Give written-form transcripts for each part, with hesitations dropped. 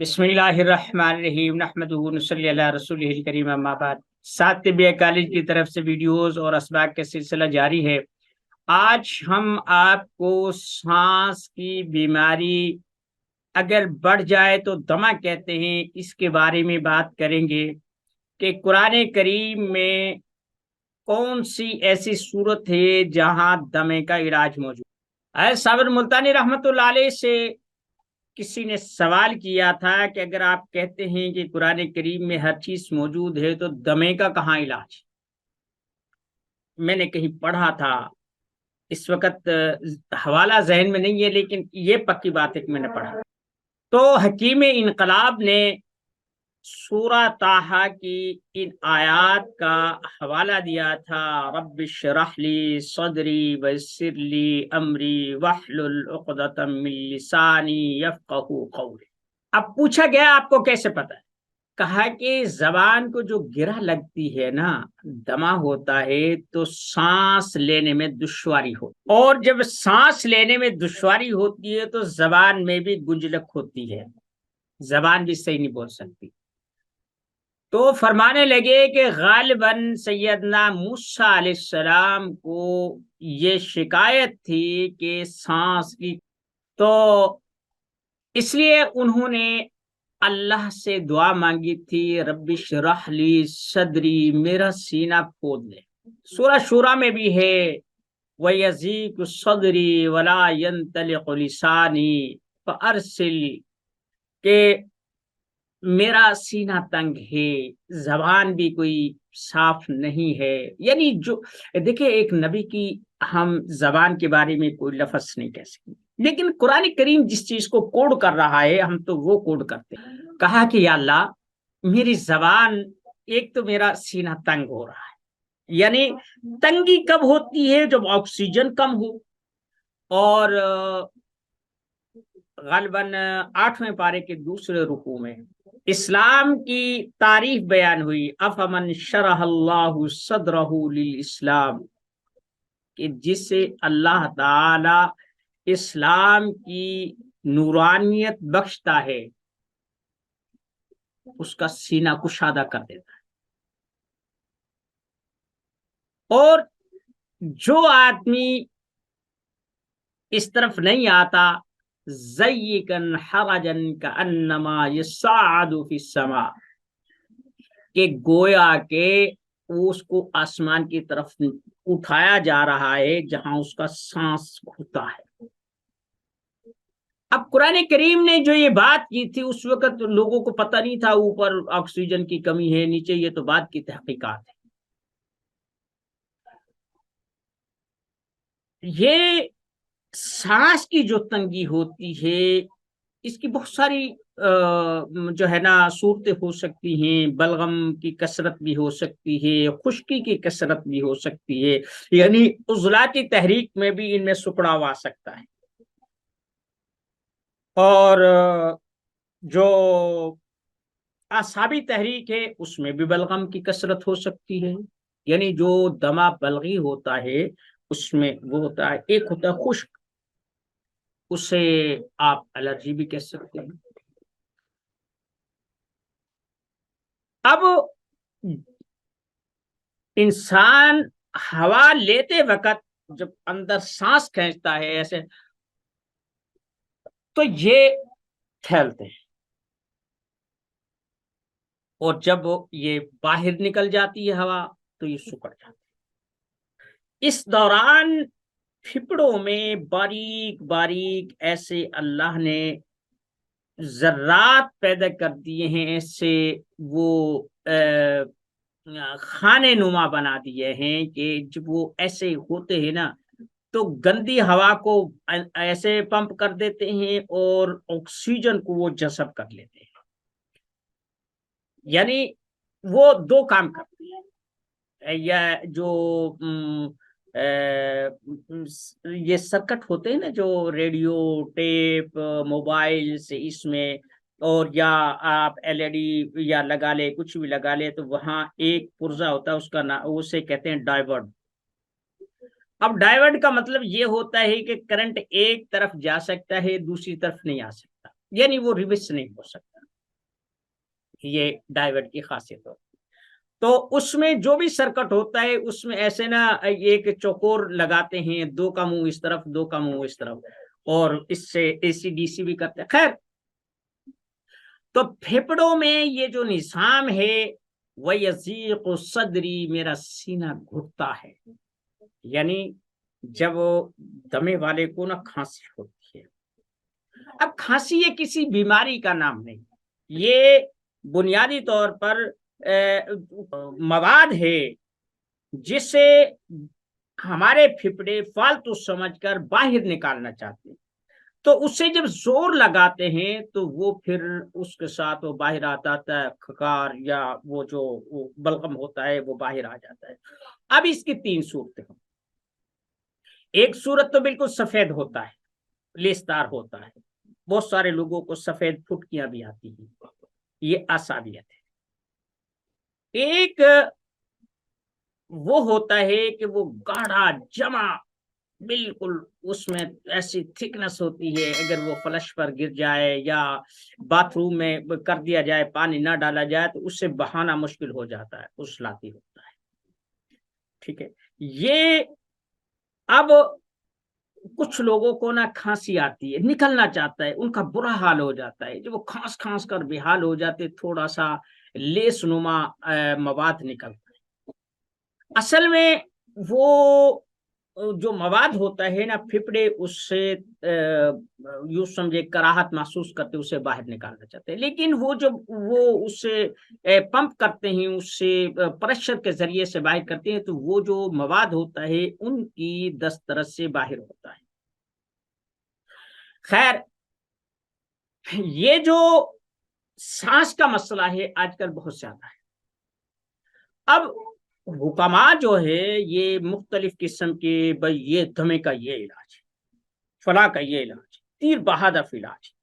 بسم اللہ الرحمن الرحیم نحمدہ ونصلی علی رسولہ الکریم اما بعد۔ ساتھ طبیہ کالج کی طرف سے ویڈیوز اور اسباق کا سلسلہ جاری ہے۔ آج ہم آپ کو سانس کی بیماری اگر بڑھ جائے تو دمہ کہتے ہیں، اس کے بارے میں بات کریں گے کہ قرآن کریم میں کون سی ایسی صورت ہے جہاں دمے کا علاج موجود ہے۔ صابر ملتانی رحمۃ اللہ علیہ سے کسی نے سوال کیا تھا کہ اگر آپ کہتے ہیں کہ قرآن کریم میں ہر چیز موجود ہے تو دمے کا کہاں علاج؟ میں نے کہیں پڑھا تھا، اس وقت حوالہ ذہن میں نہیں ہے، لیکن یہ پکی بات ہے کہ میں نے پڑھا۔ تو حکیم انقلاب نے سورہ طٰہٰ کی ان آیات کا حوالہ دیا تھا، رب اشرح لی صدری ویسر لی امری واحلل عقدۃ من لسانی یفقہوا قولی۔ اب پوچھا گیا آپ کو کیسے پتہ ہے؟ کہا کہ زبان کو جو گرہ لگتی ہے نا، دمہ ہوتا ہے تو سانس لینے میں دشواری ہو، اور جب سانس لینے میں دشواری ہوتی ہے تو زبان میں بھی گنجلک ہوتی ہے، زبان بھی صحیح نہیں بول سکتی۔ تو فرمانے لگے کہ غالباً سیدنا موسیٰ علیہ السلام کو یہ شکایت تھی کہ سانس کی، تو اس لیے انہوں نے اللہ سے دعا مانگی تھی، رب اشرح لی صدری، میرا سینہ کھود لے۔ سورہ شورى میں بھی ہے، وَيَضِيقُ صَدْرِي وَلَا يَنْطَلِقُ لِسَانِي فَأَرْسِلْ، کہ میرا سینہ تنگ ہے، زبان بھی کوئی صاف نہیں ہے۔ یعنی جو دیکھیں، ایک نبی کی ہم زبان کے بارے میں کوئی لفظ نہیں کہہ سکتے، لیکن قرآن کریم جس چیز کو کوڈ کر رہا ہے ہم تو وہ کوڈ کرتے ہیں۔ کہا کہ یا اللہ، میری زبان، ایک تو میرا سینہ تنگ ہو رہا ہے، یعنی تنگی کب ہوتی ہے؟ جب آکسیجن کم ہو۔ اور غالباً 8ویں پارے کے دوسرے رکوع میں اسلام کی تعریف بیان ہوئی، افمن شرح اللہ صدرہ للاسلام، کہ جسے اللہ تعالی اسلام کی نورانیت بخشتا ہے اس کا سینہ کشادہ کر دیتا ہے۔ اور جو آدمی اس طرف نہیں آتا، ضیقاً حرجاً کأنما یصعد فی السماء، کہ گویا کہ اس کو آسمان کی طرف اٹھایا جا رہا ہے جہاں اس کا سانس گھٹتا ہے۔ اب قرآن کریم نے جو یہ بات کی تھی اس وقت لوگوں کو پتہ نہیں تھا اوپر آکسیجن کی کمی ہے، نیچے یہ تو بات کی تحقیقات ہے۔ یہ سانس کی جو تنگی ہوتی ہے اس کی بہت ساری جو ہے نا صورتیں ہو سکتی ہیں۔ بلغم کی کثرت بھی ہو سکتی ہے، خشکی کی کثرت بھی ہو سکتی ہے، یعنی عضلاتی تحریک میں بھی ان میں سکڑاو آ سکتا ہے۔ اور جو اعصابی تحریک ہے اس میں بھی بلغم کی کثرت ہو سکتی ہے، یعنی جو دمہ بلغی ہوتا ہے اس میں وہ ہوتا ہے، ایک ہوتا ہے خشک، اسے آپ الرجی بھی کہہ سکتے ہیں۔ اب انسان ہوا لیتے وقت جب اندر سانس کھینچتا ہے ایسے، تو یہ پھیلتے ہیں، اور جب یہ باہر نکل جاتی ہے ہوا تو یہ سکڑ جاتی ہے۔ اس دوران پھپڑوں میں باریک باریک ایسے اللہ نے ذرات پیدا کر دیے ہیں، ایسے وہ خانے نما بنا دیے ہیں کہ جب وہ ایسے ہوتے ہیں نا تو گندی ہوا کو ایسے پمپ کر دیتے ہیں اور آکسیجن کو وہ جذب کر لیتے ہیں۔ یعنی وہ دو کام کرتے ہیں، یا جو یہ سرکٹ ہوتے ہیں نا، جو ریڈیو، ٹیپ، موبائل سے اس میں، اور یا آپ LED یا لگا لے، کچھ بھی لگا لے، تو وہاں ایک پرزہ ہوتا ہے، اس کا نام اسے کہتے ہیں ڈائیورٹ۔ اب ڈائیورٹ کا مطلب یہ ہوتا ہے کہ کرنٹ ایک طرف جا سکتا ہے، دوسری طرف نہیں آ سکتا، یعنی وہ ریورس نہیں ہو سکتا۔ یہ ڈائیورٹ کی خاصیت ہوتی ہے۔ تو اس میں جو بھی سرکٹ ہوتا ہے اس میں ایسے نا ایک چوکور لگاتے ہیں، دو کا منہ اس طرف، دو کا منہ اس طرف، اور اس سے اے سی ڈی سی بھی کرتے ہیں۔ خیر، تو پھیپڑوں میں یہ جو نظام ہے، وَيَضِيقُ صَدْرِي، میرا سینہ گھٹتا ہے، یعنی جب دمے والے کو نا کھانسی ہوتی ہے۔ اب کھانسی یہ کسی بیماری کا نام نہیں، یہ بنیادی طور پر مواد ہے جسے ہمارے پھپڑے فالتو سمجھ کر باہر نکالنا چاہتے ہیں، تو اسے جب زور لگاتے ہیں تو وہ پھر اس کے ساتھ وہ باہر آتا ہے، کھکار یا وہ جو بلغم ہوتا ہے وہ باہر آ جاتا ہے۔ اب اس کی تین صورتیں ہیں۔ ایک صورت تو بالکل سفید ہوتا ہے، لیسدار ہوتا ہے، بہت سارے لوگوں کو سفید پھٹکیاں بھی آتی ہیں، یہ عصابیت ہے۔ ایک وہ ہوتا ہے کہ وہ گاڑھا جمع، بالکل اس میں ایسی تھکنس ہوتی ہے، اگر وہ فلش پر گر جائے یا باتھ روم میں کر دیا جائے، پانی نہ ڈالا جائے تو اس سے بہانا مشکل ہو جاتا ہے، اسلاتی ہوتا ہے۔ ٹھیک ہے، یہ اب کچھ لوگوں کو نا کھانسی آتی ہے، نکلنا چاہتا ہے، ان کا برا حال ہو جاتا ہے، جب وہ کھانس کھانس کر بے حال ہو جاتے، تھوڑا سا لیس نما مواد نکلتا ہے۔ اصل میں وہ جو مواد ہوتا ہے نا، پھپڑے اس سے یوں سمجھے کراہت محسوس کرتے، اسے باہر نکالنا چاہتے ہیں، لیکن وہ جب وہ اس سے پمپ کرتے ہیں، اس سے پریشر کے ذریعے سے باہر کرتے ہیں، تو وہ جو مواد ہوتا ہے ان کی دسترس سے باہر ہوتا ہے۔ خیر، یہ جو سانس کا مسئلہ ہے آج کل بہت زیادہ ہے۔ اب حکماء جو ہے یہ مختلف قسم کے، بھائی یہ دمے کا یہ علاج ہے، فلاں کا یہ علاج ہے، تیر بہادر علاج ہے۔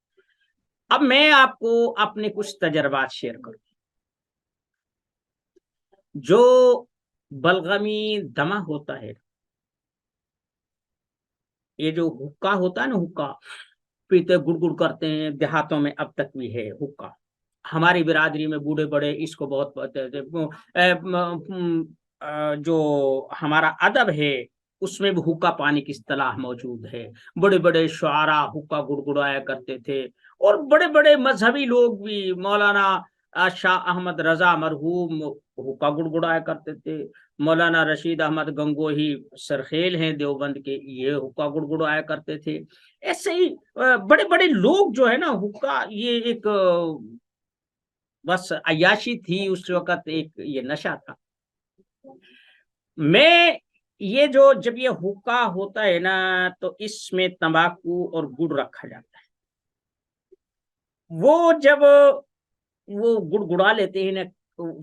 اب میں آپ کو اپنے کچھ تجربات شیئر کروں۔ جو بلغمی دمہ ہوتا ہے، یہ جو حکا ہوتا ہے نا، حکا پیتے گڑ گڑ کرتے ہیں، دیہاتوں میں اب تک بھی ہے حکا، ہماری برادری میں بوڑھے بڑے اس کو بہت پتے تھے۔ جو ہمارا ادب ہے اس میں بھی حکا پانی کی اصطلاح موجود ہے، بڑے بڑے شعراء حکا گڑگڑایا کرتے تھے، اور بڑے بڑے مذہبی لوگ بھی، مولانا شاہ احمد رضا مرحوم حکا گڑگڑایا کرتے تھے، مولانا رشید احمد گنگوہی سرخیل ہیں دیوبند کے، یہ حکا گڑگڑایا کرتے تھے۔ ایسے ہی بڑے بڑے لوگ جو ہے نا، حکا یہ ایک بس عیاشی تھی اس وقت، ایک یہ نشہ تھا۔ میں یہ جو جب یہ حکا ہوتا ہے نا تو اس میں تمباکو اور گڑ رکھا جاتا ہے، وہ جب وہ گڑگڑا لیتے ہیں نا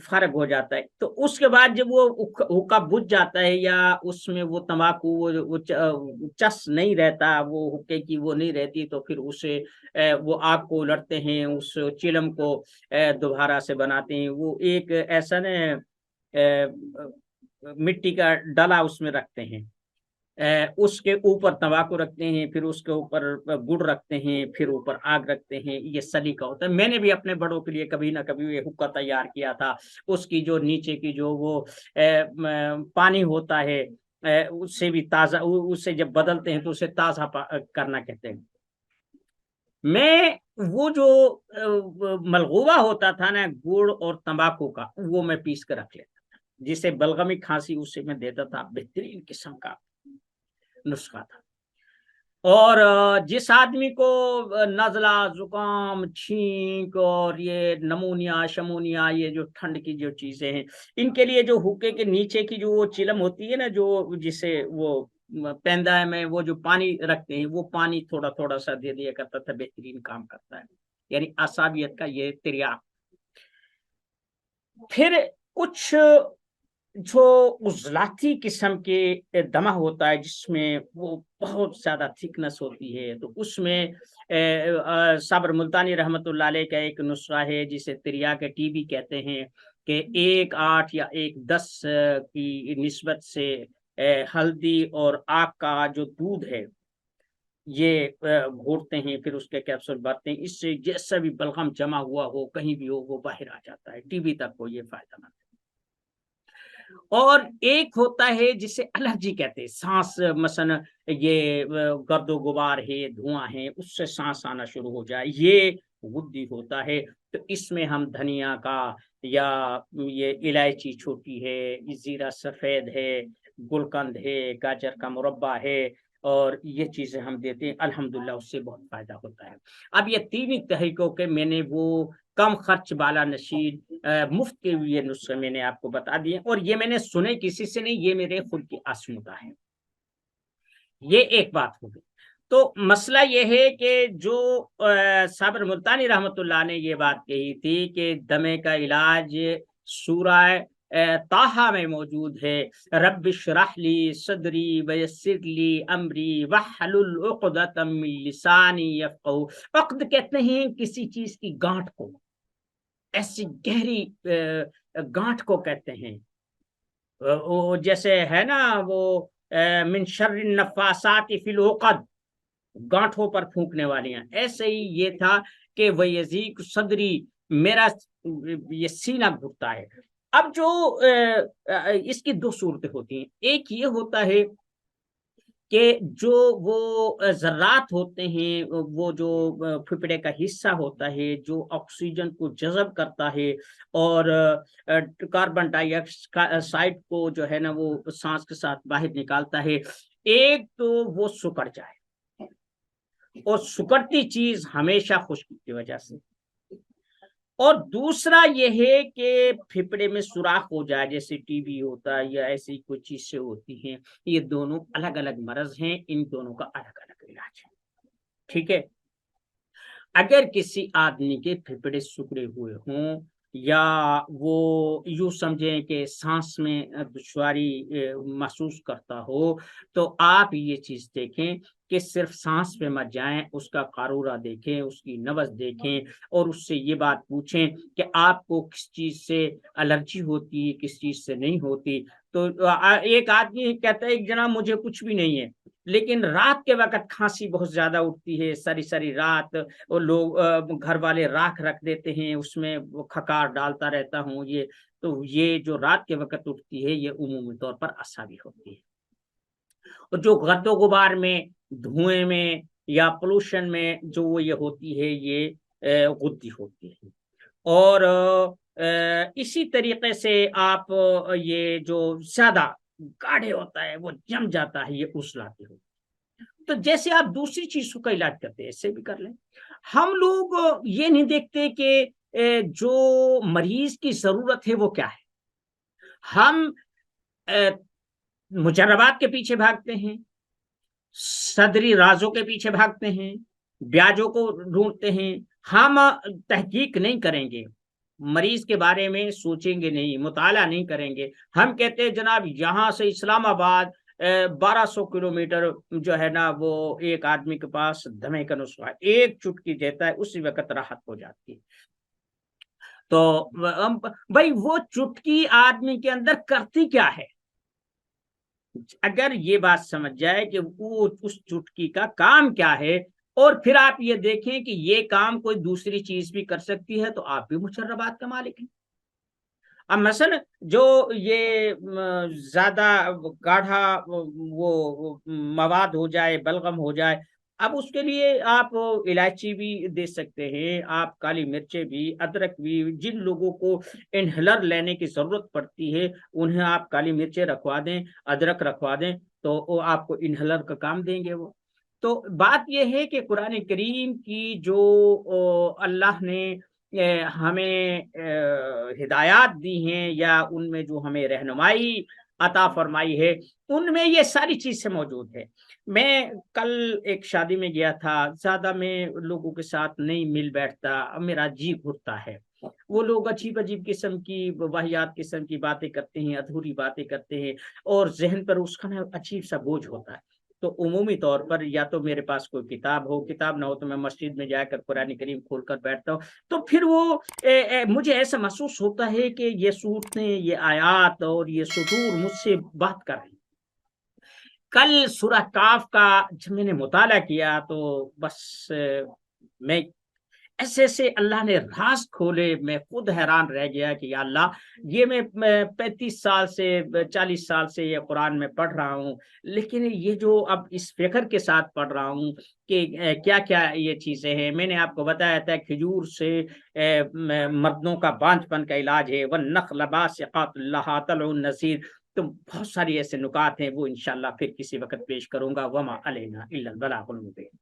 فرق ہو جاتا ہے، تو اس کے بعد جب وہ حکا بجھ جاتا ہے یا اس میں وہ تمباکو وہ چس نہیں رہتا، وہ حکے کی وہ نہیں رہتی، تو پھر اسے وہ آگ کو لڑتے ہیں، اس چلم کو دوبارہ سے بناتے ہیں، وہ ایک ایسا نا مٹی کا ڈلا اس میں رکھتے ہیں، اس کے اوپر تمباکو رکھتے ہیں، پھر اس کے اوپر گڑ رکھتے ہیں، پھر اوپر آگ رکھتے ہیں، یہ سلیقہ ہوتا ہے۔ میں نے بھی اپنے بڑوں کے لیے کبھی نہ کبھی یہ حکا تیار کیا تھا، اس کی جو نیچے کی جو وہ پانی ہوتا ہے اس سے بھی تازہ، اسے جب بدلتے ہیں تو اسے تازہ کرنا کہتے ہیں۔ میں وہ جو ملغوبہ ہوتا تھا نا گڑ اور تمباکو کا، وہ میں پیس کر رکھ لیتا تھا، جسے بلغمی کھانسی اسے میں دیتا تھا، بہترین قسم کا نسخہ تھا۔ اور جس آدمی کو نزلہ، زکام، چھینک اور یہ نمونیا شمونیا، یہ جو ٹھنڈ کی جو چیزیں ہیں، ان کے لیے جو حکے کے نیچے کی جو وہ چلم ہوتی ہے نا، جو جسے وہ پیندائے میں وہ جو پانی رکھتے ہیں، وہ پانی تھوڑا تھوڑا سا دے دیا کرتا تھا، بہترین کام کرتا ہے، یعنی عصابیت کا یہ تریاق۔ پھر کچھ جو عضلاتی قسم کے دمہ ہوتا ہے جس میں وہ بہت زیادہ تھکنس ہوتی ہے، تو اس میں صابر ملتانی رحمت اللہ علیہ کا ایک نسخہ ہے جسے تریاق ٹی بی کہتے ہیں، کہ 1:8 یا 1:10 کی نسبت سے ہلدی اور آگ کا جو دودھ ہے یہ گھوٹتے ہیں، پھر اس کے کیپسول بھرتے ہیں، اس سے جیسا بھی بلغم جمع ہوا ہو کہیں بھی ہو وہ باہر آ جاتا ہے، ٹی بی تک کو یہ فائدہ مند ہے۔ اور ایک ہوتا ہے جسے الرجی کہتے ہیں، سانس مثلا یہ گرد و غبار ہے، دھواں ہے، اس سے سانس آنا شروع ہو جائے، یہ غدی ہوتا ہے۔ تو اس میں ہم دھنیا کا یا یہ الائچی چھوٹی ہے، زیرہ سفید ہے، گلقند ہے، گاجر کا مربع ہے، اور یہ چیزیں ہم دیتے ہیں، الحمدللہ اس سے بہت فائدہ ہوتا ہے۔ اب یہ تین طریقوں کے میں نے وہ کم خرچ بالا نشین مفت کے یہ نسخے میں نے آپ کو بتا دیے، اور یہ میں نے سنے کسی سے نہیں، یہ میرے خود کی آزمودہ ہے۔ یہ ایک بات ہوگی۔ تو مسئلہ یہ ہے کہ جو صابر ملتانی رحمت اللہ نے یہ بات کہی تھی کہ دمے کا علاج سورہ طٰہٰ میں موجود ہے، رب اشرح لی صدری ویسر لی امری واحلل عقدۃ من لسانی یفقہوا۔ عقد کہتے ہیں کسی چیز کی گانٹھ کو، ایسی گہری گانٹھ کو کہتے ہیں، وہ جیسے ہے نا وہ من شر النفاسات فی العقد، گانٹھوں پر پھونکنے والی ہیں، ایسے ہی یہ تھا کہ ویزیق صدری، میرا یہ سینہ گھٹتا ہے۔ اب جو اس کی دو صورتیں ہوتی ہیں، ایک یہ ہوتا ہے کہ جو وہ ذرات ہوتے ہیں، وہ جو پھپھڑے کا حصہ ہوتا ہے جو آکسیجن کو جذب کرتا ہے اور کاربن ڈائی آکسائڈ کو جو ہے نا وہ سانس کے ساتھ باہر نکالتا ہے، ایک تو وہ سکڑ جائے، اور سکڑتی چیز ہمیشہ خشکی کی وجہ سے، اور دوسرا یہ ہے کہ پھپڑے میں سوراخ ہو جائے، جیسے ٹی بی ہوتا ہے یا ایسی کوئی چیز سے ہوتی ہیں۔ یہ دونوں الگ الگ مرض ہیں، ان دونوں کا الگ الگ علاج ہے، ٹھیک ہے۔ اگر کسی آدمی کے پھپڑے سکڑے ہوئے ہوں یا وہ یوں سمجھیں کہ سانس میں دشواری محسوس کرتا ہو، تو آپ یہ چیز دیکھیں کہ صرف سانس پہ مت جائیں، اس کا قارورہ دیکھیں، اس کی نبض دیکھیں، اور اس سے یہ بات پوچھیں کہ آپ کو کس چیز سے الرجی ہوتی ہے، کس چیز سے نہیں ہوتی۔ تو ایک آدمی کہتا ہے کہ جناب مجھے کچھ بھی نہیں ہے، لیکن رات کے وقت کھانسی بہت زیادہ اٹھتی ہے، ساری ساری رات، اور لوگ گھر والے راکھ رکھ دیتے ہیں، اس میں وہ کھکار ڈالتا رہتا ہوں، یہ جو رات کے وقت اٹھتی ہے یہ عمومی طور پر عصبی ہوتی ہے، اور جو گرد و غبار میں، دھوئیں میں یا پولوشن میں جو یہ ہوتی ہے یہ غدی ہوتی ہے۔ اور اسی طریقے سے آپ یہ جو زیادہ گاڑھے ہوتا ہے وہ جم جاتا ہے، یہ اصلاتی ہوتی ہے۔ تو جیسے آپ دوسری چیزوں کا علاج کرتے ہیں ایسے بھی کر لیں۔ ہم لوگ یہ نہیں دیکھتے کہ جو مریض کی ضرورت ہے وہ کیا ہے، ہم مجربات کے پیچھے بھاگتے ہیں، صدری رازوں کے پیچھے بھاگتے ہیں، بیاجوں کو ڈھونڈتے ہیں، ہم تحقیق نہیں کریں گے، مریض کے بارے میں سوچیں گے نہیں، مطالعہ نہیں کریں گے۔ ہم کہتے ہیں جناب یہاں سے اسلام آباد 1200 کلومیٹر جو ہے نا وہ ایک آدمی کے پاس دمے کا نسخہ ہے، ایک چٹکی دیتا ہے اسی وقت راحت ہو جاتی ہے۔ تو بھائی وہ چٹکی آدمی کے اندر کرتی کیا ہے؟ اگر یہ بات سمجھ جائے کہ وہ اس چٹکی کا کام کیا ہے، اور پھر آپ یہ دیکھیں کہ یہ کام کوئی دوسری چیز بھی کر سکتی ہے، تو آپ بھی مشربات کا مالک ہیں۔ اب مثلا جو یہ زیادہ گاڑھا وہ مواد ہو جائے، بلغم ہو جائے، اب اس کے لیے آپ الائچی بھی دے سکتے ہیں، آپ کالی مرچیں بھی، ادرک بھی۔ جن لوگوں کو انہیلر لینے کی ضرورت پڑتی ہے انہیں آپ کالی مرچیں رکھوا دیں، ادرک رکھوا دیں، تو وہ آپ کو انہیلر کا کام دیں گے وہ۔ تو بات یہ ہے کہ قرآن کریم کی جو اللہ نے ہمیں ہدایات دی ہیں یا ان میں جو ہمیں رہنمائی عطا فرمائی ہے، ان میں یہ ساری چیزیں موجود ہے۔ میں کل ایک شادی میں گیا تھا، زیادہ میں لوگوں کے ساتھ نہیں مل بیٹھتا، میرا جی گھٹتا ہے، وہ لوگ عجیب عجیب قسم کی واہیات قسم کی باتیں کرتے ہیں، ادھوری باتیں کرتے ہیں، اور ذہن پر اس کا نا عجیب سا بوجھ ہوتا ہے۔ تو عمومی طور پر یا تو میرے پاس کوئی کتاب ہو، کتاب نہ ہو تو میں مسجد میں جا کر قرآن کریم کھول کر بیٹھتا ہوں، تو پھر وہ مجھے ایسا محسوس ہوتا ہے کہ یہ صورتیں، یہ آیات اور یہ سطور مجھ سے بات کر رہی ہیں۔ کل سورہ کاف کا جب میں نے مطالعہ کیا تو بس میں ایسے ایسے اللہ نے راز کھولے، میں خود حیران رہ گیا کہ یا اللہ، یہ میں 35 سال سے 40 سال سے یہ قرآن میں پڑھ رہا ہوں، لیکن یہ جو اب اس فکر کے ساتھ پڑھ رہا ہوں کہ کیا کیا یہ چیزیں ہیں۔ میں نے آپ کو بتایا تھا کھجور سے مردوں کا بانجھ پن کا علاج ہے، وَالنَّخْلَ بَاسِقَاتٍ لَهَا طَلْعٌ نَضِيدٌ۔ تو بہت ساری ایسے نکات ہیں، وہ انشاءاللہ پھر کسی وقت پیش کروں گا۔ وما علینا الا البلاغ المبین۔